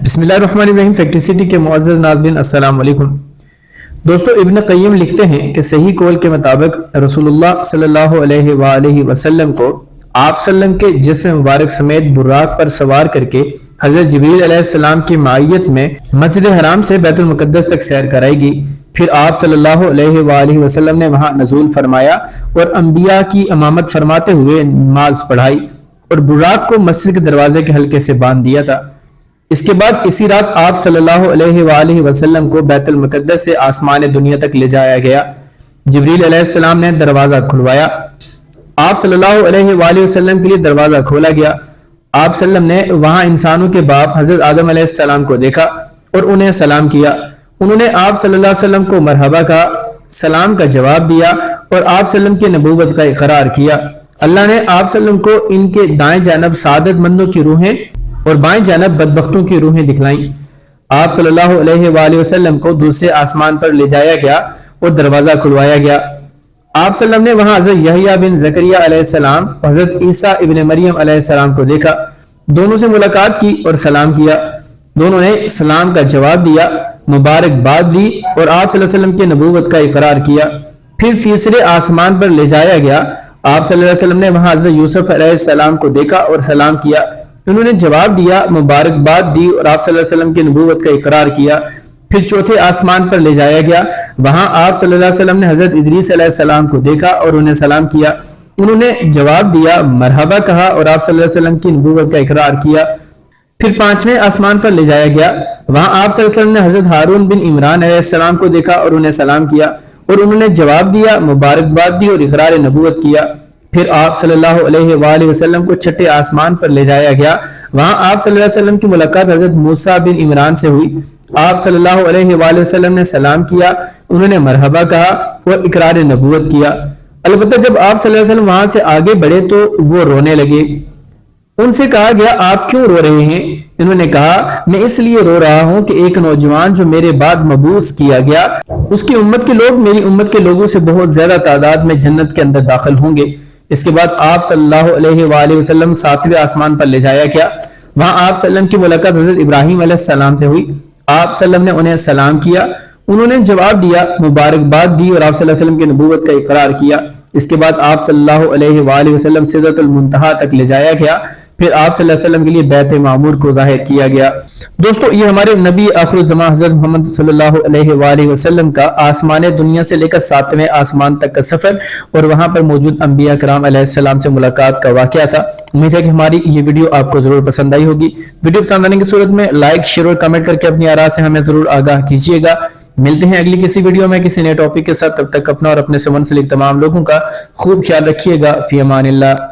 بسم اللہ الرحمن الرحیم۔ فیکٹری سٹی کے معزز ناظرین السلام علیکم۔ دوستو، ابن قیم لکھتے ہیں کہ صحیح قول کے مطابق رسول اللہ صلی اللہ علیہ وآلہ وسلم کو آپ صلی اللہ علیہ وسلم کے جسم مبارک سمیت براق پر سوار کر کے حضرت جبریل علیہ السلام کی معیت میں مسجد حرام سے بیت المقدس تک سیر کرائی گئی۔ پھر آپ صلی اللہ علیہ وآلہ وسلم نے وہاں نزول فرمایا اور انبیاء کی امامت فرماتے ہوئے نماز پڑھائی اور براق کو مسجد کے دروازے کے حلقے سے باندھ دیا تھا۔ اس کے بعد اسی رات آپ صلی اللہ علیہ وآلہ وسلم کو بیت المقدس سے آسمان دنیا تک لے جایا گیا۔ جبریل علیہ السلام نے دروازہ کھلوایا، آپ صلی اللہ علیہ وآلہ وسلم کے لیے دروازہ کھولا گیا۔ آپ صلی اللہ علیہ وسلم نے وہاں انسانوں کے باپ حضرت آدم علیہ السلام کو دیکھا اور انہیں سلام کیا۔ انہوں نے آپ صلی اللہ علیہ وسلم کو مرحبا کہا، سلام کا جواب دیا اور آپ صلی اللہ علیہ وسلم کی نبوت کا اقرار کیا۔ اللہ نے آپ صلی اللہ علیہ وسلم کو ان کے دائیں جانب سعادت مندوں کی روحیں اور بائیں جانب بدبختوں کی روحیں دکھلائیں۔ آپ صلی اللہ علیہ وآلہ وسلم کو دوسرے آسمان پر لے جایا گیا اور دروازہ کھلوایا گیا۔ آپ صلی اللہ علیہ وسلم نے وہاں حضرت یحییٰ بن زکریا علیہ السلام اور حضرت عیسیٰ ابن مریم علیہ السلام کو دیکھا، دونوں سے ملاقات کی اور سلام کیا۔ دونوں نے سلام کا جواب دیا، مبارکباد دی اور آپ صلی اللہ علیہ وسلم کی نبوت کا اقرار کیا۔ پھر تیسرے آسمان پر لے جایا گیا۔ آپ صلی اللہ علیہ وسلم نے وہاں حضرت یوسف علیہ السلام کو دیکھا اور سلام کیا۔ انہوں نے جواب دیا، مبارکباد دی اور آپ صلی اللہ علیہ وسلم کی نبوت کا اقرار کیا۔ پھر چوتھے آسمان پر لے جایا گیا، وہاں آپ صلی اللہ علیہ وسلم نے حضرت ادریس علیہ السلام کو دیکھا اور انہیں سلام کیا۔ انہوں نے جواب دیا، مرحبا کہا اور آپ صلی اللہ علیہ وسلم کی نبوت کا اقرار کیا۔ پھر پانچویں آسمان پر لے جایا گیا، وہاں آپ صلی اللہ علیہ وسلم نے حضرت ہارون بن عمران علیہ السلام کو دیکھا اور انہیں سلام کیا اور انہوں نے جواب دیا، مبارکباد دی اور اقرار نبوت کیا۔ پھر آپ صلی اللہ علیہ وآلہ وسلم کو چھٹے آسمان پر لے جایا گیا، وہاں آپ صلی اللہ علیہ وسلم کی ملاقات حضرت موسیٰ بن عمران سے ہوئی۔ آپ صلی اللہ علیہ وآلہ وسلم نے سلام کیا، انہوں نے مرحبا کہا اور اقرار نبوت کیا۔ البتہ جب آپ صلی اللہ علیہ وسلم وہاں سے آگے بڑھے تو وہ رونے لگے۔ ان سے کہا گیا، آپ کیوں رو رہے ہیں؟ انہوں نے کہا، میں اس لیے رو رہا ہوں کہ ایک نوجوان جو میرے بعد مبعوث کیا گیا، اس کی امت کے لوگ میری امت کے لوگوں سے بہت زیادہ تعداد میں جنت کے اندر داخل ہوں گے۔ اس کے بعد آپ صلی اللہ علیہ وآلہ وسلم ساتویں آسمان پر لے جایا گیا، وہاں آپ صلی اللہ علیہ وسلم کی ملاقات حضرت ابراہیم علیہ السلام سے ہوئی۔ آپ صلی اللہ علیہ وسلم نے انہیں سلام کیا، انہوں نے جواب دیا، مبارکباد دی اور آپ صلی اللہ علیہ وسلم کی نبوت کا اقرار کیا۔ اس کے بعد آپ صلی اللہ علیہ وآلہ وسلم سدرۃ المنتہا تک لے جایا گیا، پھر آپ صلی اللہ علیہ وسلم کے لیے بیت معمور کو ظاہر کیا گیا۔ دوستو، یہ ہمارے نبی آخر الزمان حضرت محمد صلی اللہ علیہ وآلہ وسلم کا آسمان دنیا سے لے کر ساتویں آسمان تک کا سفر اور وہاں پر موجود انبیاء کرام علیہ السلام سے ملاقات کا واقعہ تھا۔ امید ہے کہ ہماری یہ ویڈیو آپ کو ضرور پسند آئی ہوگی۔ ویڈیو پسند آنے کی صورت میں لائک، شیئر اور کمنٹ کر کے اپنی آراء سے ہمیں ضرور آگاہ کیجیے گا۔ ملتے ہیں اگلی کسی ویڈیو میں کسی نئے ٹاپک کے ساتھ، تب تک اپنا اور اپنے سے منسلک تمام لوگوں کا خوب خیال رکھیے گا۔ فی امان اللہ۔